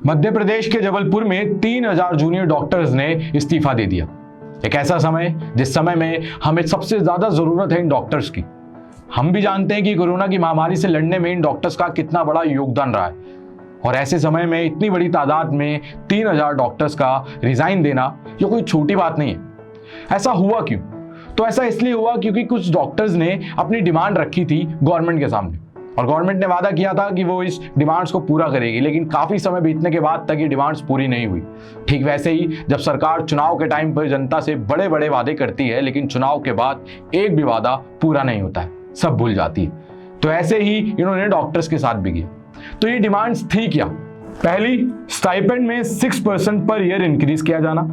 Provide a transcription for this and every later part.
मध्य प्रदेश के जबलपुर में 3000 junior doctors ने इस्तीफा दे दिया। एक ऐसा समय जिस समय में हमें सबसे ज्यादा जरूरत है इन डॉक्टर्स की। हम भी जानते हैं कि कोरोना की महामारी से लड़ने में इन डॉक्टर्स का कितना बड़ा योगदान रहा है, और ऐसे समय में इतनी बड़ी तादाद में 3000 डॉक्टर्स का रिजाइन देना ये कोई छोटी बात नहीं है। ऐसा हुआ क्यों? तो ऐसा इसलिए हुआ क्योंकि कुछ डॉक्टर्स ने अपनी डिमांड रखी थी गवर्नमेंट के सामने, और गवर्नमेंट ने वादा किया था कि वो इस डिमांड्स को पूरा करेगी, लेकिन काफी समय बीतने के बाद तक ये डिमांड्स पूरी नहीं हुई। ठीक वैसे ही जब सरकार चुनाव के टाइम पर जनता से बड़े बड़े वादे करती है, लेकिन चुनाव के बाद एक भी वादा पूरा नहीं होता है, सब भूल जाती है। तो ऐसे ही इन्होंने डॉक्टर्स के साथ भी किया। तो ये डिमांड्स थी क्या? पहली, स्टाइपेंड में 6% पर ईयर इंक्रीज किया जाना।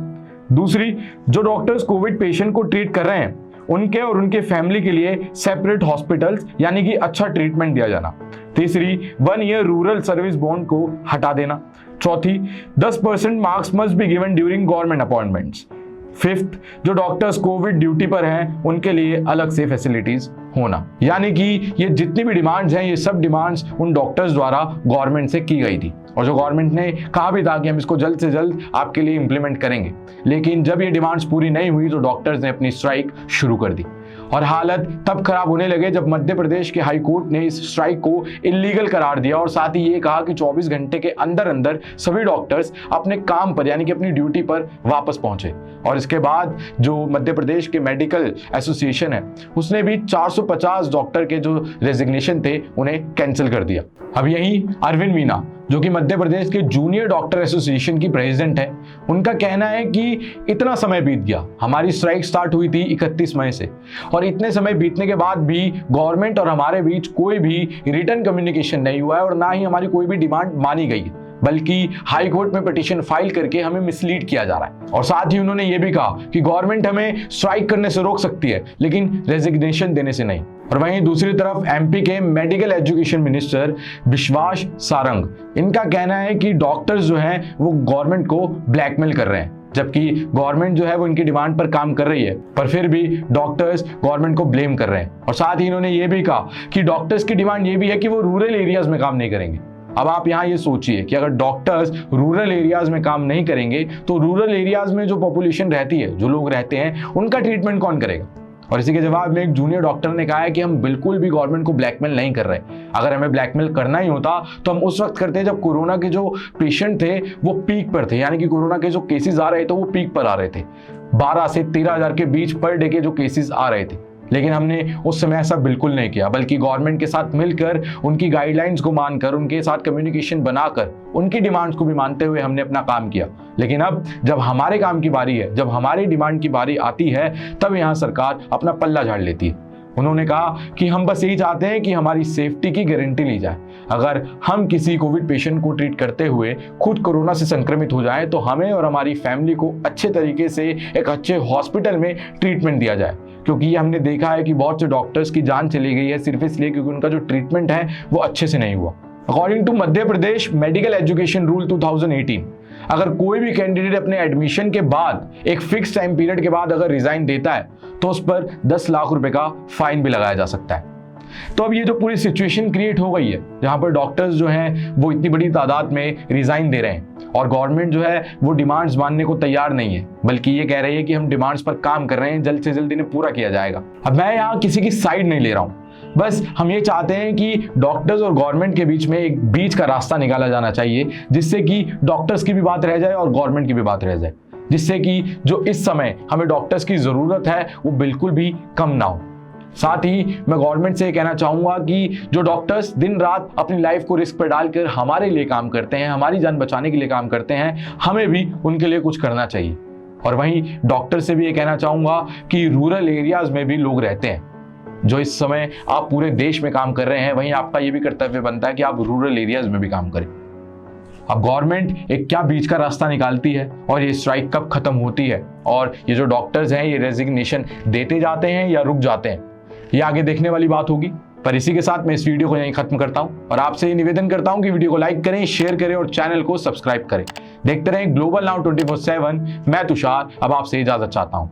दूसरी, जो डॉक्टर्स कोविड पेशेंट को ट्रीट कर रहे हैं उनके और उनके फैमिली के लिए सेपरेट हॉस्पिटल्स यानी कि अच्छा ट्रीटमेंट दिया जाना। तीसरी, 1 ईयर रूरल सर्विस बॉन्ड को हटा देना। चौथी, 10% marks must be given during government appointments. Fifth, जो डॉक्टर्स कोविड ड्यूटी पर हैं उनके लिए अलग से फैसिलिटीज होना। यानी कि ये जितनी भी डिमांड्स हैं ये सब डिमांड्स उन डॉक्टर्स द्वारा गवर्नमेंट से की गई थी, और जो गवर्नमेंट ने कहा भी था कि हम इसको जल्द से जल्द आपके लिए इंप्लीमेंट करेंगे। लेकिन जब ये डिमांड्स पूरी नहीं हुई तो डॉक्टर्स ने अपनी स्ट्राइक शुरू कर दी, और हालत तब खराब होने लगे जब मध्य प्रदेश के हाई कोर्ट ने इस स्ट्राइक को इलीगल करार दिया, और साथ ही ये कहा कि 24 घंटे के अंदर अंदर सभी डॉक्टर्स अपने काम पर यानी कि अपनी ड्यूटी पर वापस पहुंचे। और इसके बाद जो मध्य प्रदेश के मेडिकल एसोसिएशन है उसने भी 450 डॉक्टर के जो रेजिग्नेशन थे उन्हें कैंसिल कर दिया। अब यही अरविंद मीना, जो कि मध्य प्रदेश के जूनियर डॉक्टर एसोसिएशन की प्रेसिडेंट है, उनका कहना है कि इतना समय बीत गया, हमारी स्ट्राइक स्टार्ट हुई थी 31 मई से, और इतने समय बीतने के बाद भी गवर्नमेंट और हमारे बीच कोई भी रिटर्न कम्युनिकेशन नहीं हुआ है, और ना ही हमारी कोई भी डिमांड मानी गई है, बल्कि हाई कोर्ट में पिटीशन फाइल करके हमें मिसलीड किया जा रहा है। और साथ ही उन्होंने ये भी कहा कि गवर्नमेंट हमें स्ट्राइक करने से रोक सकती है लेकिन रेजिग्नेशन देने से नहीं। और वहीं दूसरी तरफ एमपी के मेडिकल एजुकेशन मिनिस्टर विश्वास सारंग, इनका कहना है कि डॉक्टर्स जो हैं वो गवर्नमेंट को ब्लैकमेल कर रहे हैं, जबकि गवर्नमेंट जो है वो इनकी डिमांड पर काम कर रही है, पर फिर भी डॉक्टर्स गवर्नमेंट को ब्लेम कर रहे हैं। और साथ ही इन्होंने ये भी कहा कि डॉक्टर्स की डिमांड ये भी है कि वो रूरल एरियाज में काम नहीं करेंगे। अब आप यहाँ ये सोचिए कि अगर डॉक्टर्स रूरल एरियाज में काम नहीं करेंगे तो रूरल एरियाज में जो पॉपुलेशन रहती है, जो लोग रहते हैं, उनका ट्रीटमेंट कौन करेगा? और इसी के जवाब में एक जूनियर डॉक्टर ने कहा है कि हम बिल्कुल भी गवर्नमेंट को ब्लैकमेल नहीं कर रहे। अगर हमें ब्लैकमेल करना ही होता तो हम उस वक्त करते जब कोरोना के जो पेशेंट थे वो पीक पर थे, यानी कि कोरोना के जो केसेस आ रहे थे वो पीक पर आ रहे थे, 12 से 13,000 के बीच पर डे के जो केसेस आ रहे थे। लेकिन हमने उस समय ऐसा बिल्कुल नहीं किया, बल्कि गवर्नमेंट के साथ मिलकर, उनकी गाइडलाइंस को मानकर, उनके साथ कम्युनिकेशन बनाकर, उनकी डिमांड्स को भी मानते हुए हमने अपना काम किया। लेकिन अब जब हमारे काम की बारी है, जब हमारी डिमांड की बारी आती है, तब यहाँ सरकार अपना पल्ला झाड़ लेती है। उन्होंने कहा कि हम बस यही चाहते हैं कि हमारी सेफ्टी की गारंटी ली जाए। अगर हम किसी कोविड पेशेंट को ट्रीट करते हुए खुद कोरोना से संक्रमित हो जाए तो हमें और हमारी फैमिली को अच्छे तरीके से एक अच्छे हॉस्पिटल में ट्रीटमेंट दिया जाए, क्योंकि ये हमने देखा है कि बहुत से डॉक्टर्स की जान चली गई है सिर्फ इसलिए क्योंकि उनका जो ट्रीटमेंट है वो अच्छे से नहीं हुआ। According to Madhya Pradesh medical education rule 2018, अगर कोई भी कैंडिडेट अपने एडमिशन के बाद एक फिक्स टाइम पीरियड के बाद अगर रिजाइन देता है तो उस पर 10 लाख रुपए का फाइन भी लगाया जा सकता है। तो अब ये जो पूरी सिचुएशन क्रिएट हो गई है जहां पर डॉक्टर्स जो हैं वो इतनी बड़ी तादाद में रिजाइन दे रहे हैं, और गवर्नमेंट जो है वो डिमांड्स मानने को तैयार नहीं है, बल्कि ये कह रही है कि हम डिमांड्स पर काम कर रहे हैं, जल्द से जल्द इन्हें पूरा किया जाएगा। अब मैं यहाँ किसी की साइड नहीं ले रहा हूँ, बस हम ये चाहते हैं कि डॉक्टर्स और गवर्नमेंट के बीच में एक बीच का रास्ता निकाला जाना चाहिए, जिससे कि डॉक्टर्स की भी बात रह जाए और गवर्नमेंट की भी बात रह जाए, जिससे कि जो इस समय हमें डॉक्टर्स की जरूरत है वो बिल्कुल भी कम ना हो। साथ ही मैं गवर्नमेंट से कहना चाहूंगा कि जो डॉक्टर्स दिन रात अपनी लाइफ को रिस्क पर डालकर हमारे लिए काम करते हैं, हमारी जान बचाने के लिए काम करते हैं, हमें भी उनके लिए कुछ करना चाहिए। और वहीं डॉक्टर से भी ये कहना चाहूंगा कि रूरल एरियाज में भी लोग रहते हैं, जो इस समय आप पूरे देश में काम कर रहे हैं, वहीं आपका ये भी कर्तव्य बनता है कि आप रूरल एरियाज में भी काम करें। अब गवर्नमेंट एक क्या बीच का रास्ता निकालती है और ये स्ट्राइक कब खत्म होती है, और ये जो डॉक्टर्स हैं ये रेजिग्नेशन देते जाते हैं या रुक जाते हैं, ये आगे देखने वाली बात होगी। पर इसी के साथ मैं इस वीडियो को यहीं खत्म करता हूं, और आपसे ये निवेदन करता हूं कि वीडियो को लाइक करें, शेयर करें और चैनल को सब्सक्राइब करें। देखते रहें ग्लोबल नाउ 24/7। मैं तुषार अब आपसे इजाजत चाहता हूं।